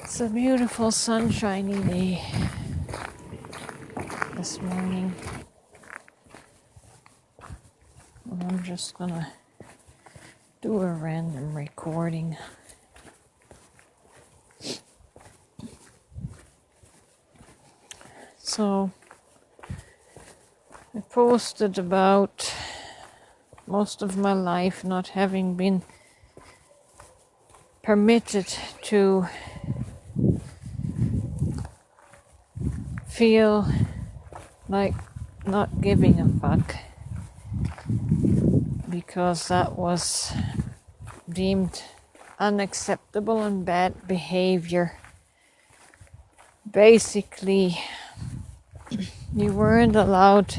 It's a beautiful sunshiny day this morning. And I'm just gonna do a random recording. So I posted about most of my life not having been permitted to feel like not giving a fuck, because that was deemed unacceptable and bad behavior. Basically, you weren't allowed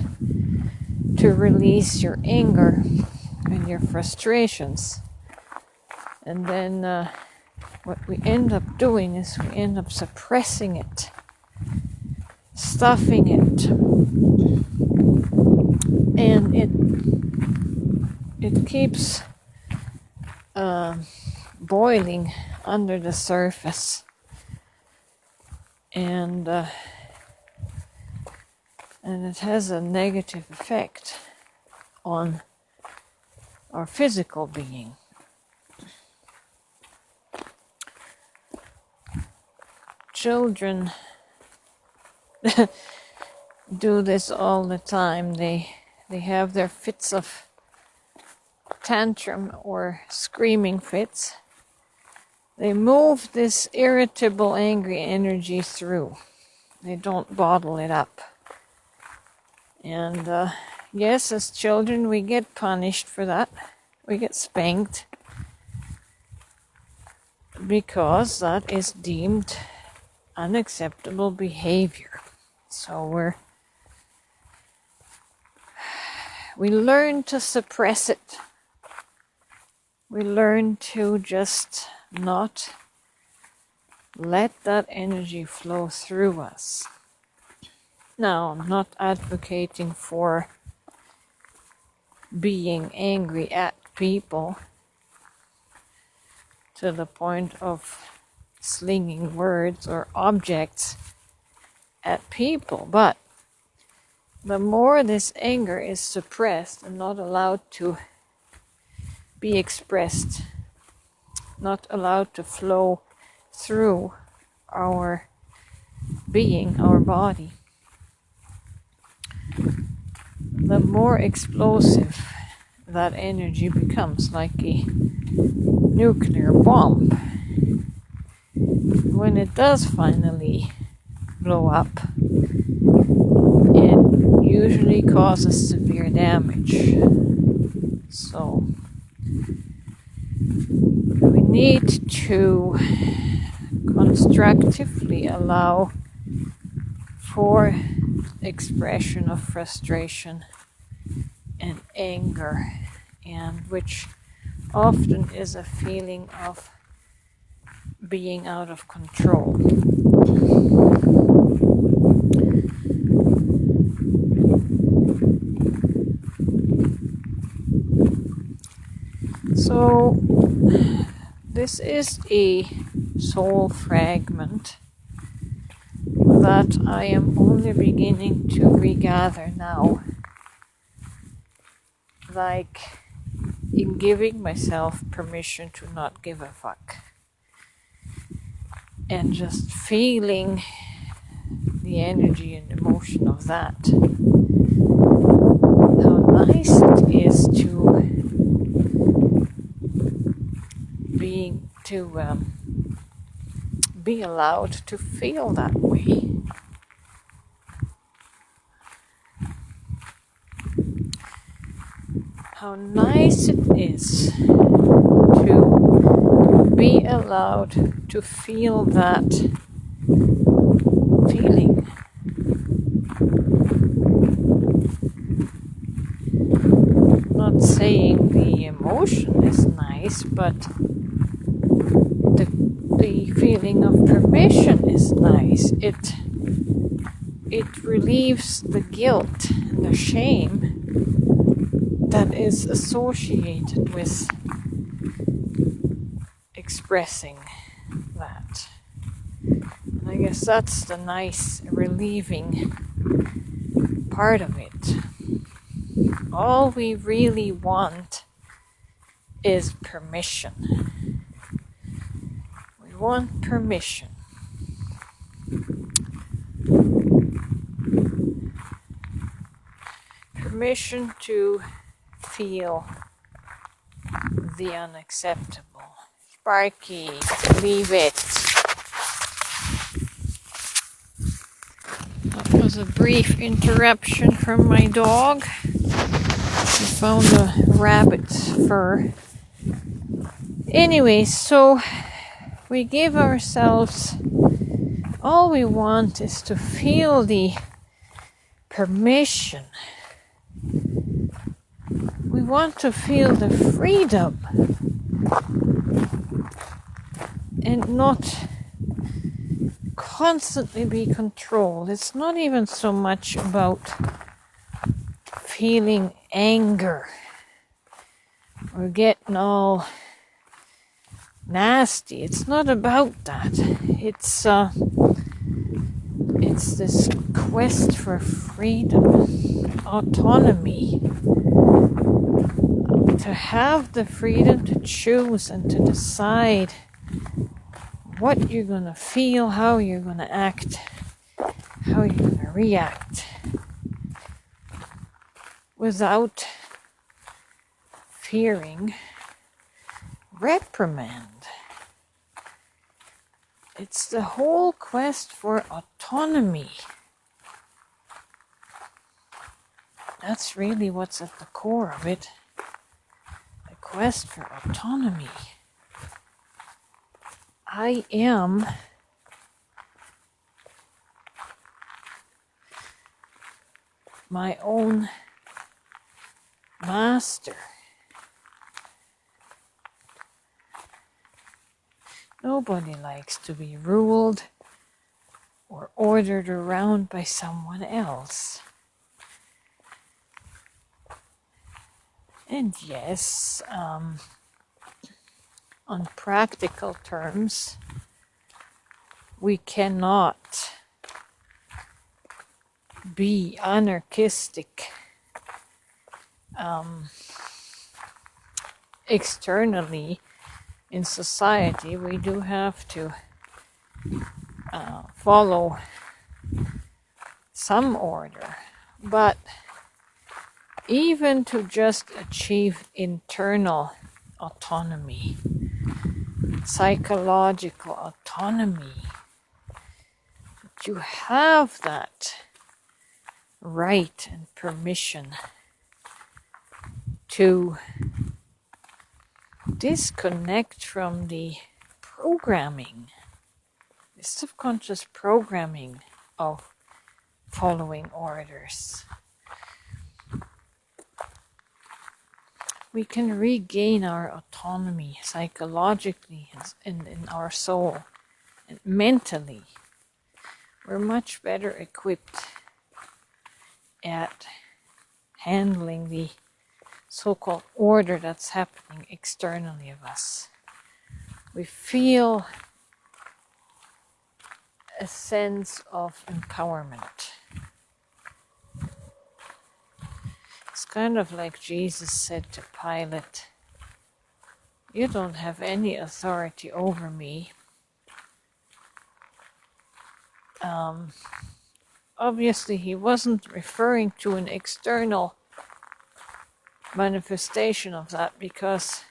to release your anger and your frustrations. And then what we end up doing is we end up suppressing it, stuffing it, and it keeps boiling under the surface, and it has a negative effect on our physical being. Children do this all the time. They have their fits of tantrum or screaming fits. They move this irritable, angry energy through. They don't bottle it up. And yes, as children, we get punished for that. We get spanked because that is deemed unacceptable behavior. So we learn to suppress it. We learn to just not let that energy flow through us. Now, I'm not advocating for being angry at people to the point of slinging words or objects at people, but the more this anger is suppressed and not allowed to be expressed, not allowed to flow through our being, our body, the more explosive that energy becomes, like a nuclear bomb. When it does finally blow up, it usually causes severe damage. So we need to constructively allow for expression of frustration and anger, and which often is a feeling of being out of control. So this is a soul fragment that I am only beginning to regather now, like in giving myself permission to not give a fuck, and just feeling the energy and emotion of that. How nice it is to be allowed to feel that way. How nice it is to be allowed to feel that feeling. Not saying the emotion is nice, but the feeling of permission is nice. It relieves the guilt and the shame that is associated with expressing that. And I guess that's the nice, relieving part of it. All we really want is permission. We want permission. Permission to feel the unacceptable. Sparky, leave it. That was a brief interruption from my dog. She found a rabbit's fur. Anyway, so we give ourselves, all we want is to feel the permission. We want to feel the freedom and not constantly be controlled. It's not even so much about feeling anger or getting all nasty. It's not about that. It's this quest for freedom, autonomy, to have the freedom to choose and to decide what you're going to feel, how you're going to act, how you're going to react, without fearing reprimand. It's the whole quest for autonomy. That's really what's at the core of it. The quest for autonomy. I am my own master. Nobody likes to be ruled or ordered around by someone else. And yes, on practical terms, we cannot be anarchistic externally in society. We do have to follow some order, but even to just achieve internal autonomy, psychological autonomy, that you have that right and permission to disconnect from the programming, the subconscious programming of following orders. We can regain our autonomy psychologically in our soul and mentally. We're much better equipped at handling the so-called order that's happening externally of us. We feel a sense of empowerment. It's kind of like Jesus said to Pilate, "You don't have any authority over me." Obviously, he wasn't referring to an external manifestation of that, because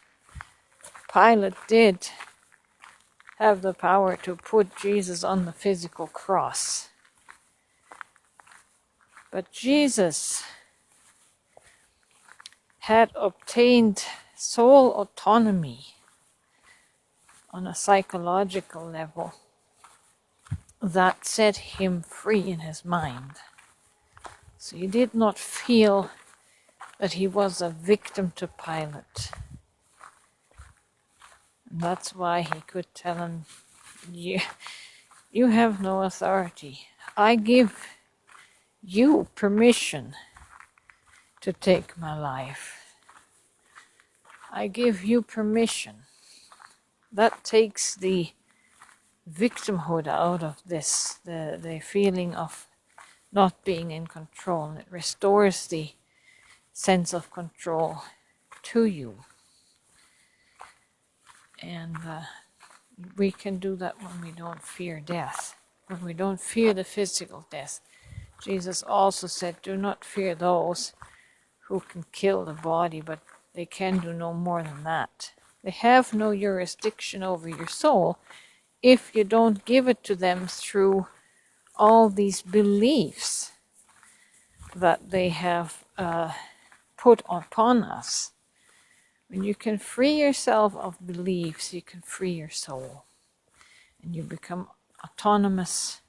Pilate did have the power to put Jesus on the physical cross. But Jesus had obtained soul autonomy on a psychological level that set him free in his mind. So he did not feel that he was a victim to Pilate. And that's why he could tell him, you have no authority. I give you permission to take my life. I give you permission. That takes the victimhood out of this, the feeling of not being in control. It restores the sense of control to you. And we can do that when we don't fear death, when we don't fear the physical death. Jesus also said, do not fear those who can kill the body, but they can do no more than that. They have no jurisdiction over your soul if you don't give it to them through all these beliefs that they have put upon us. When you can free yourself of beliefs, you can free your soul. And you become autonomous.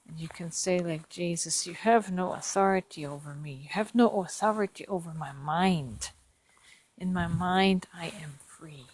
And you can say like Jesus, you have no authority over me. You have no authority over my mind. In my mind, I am free.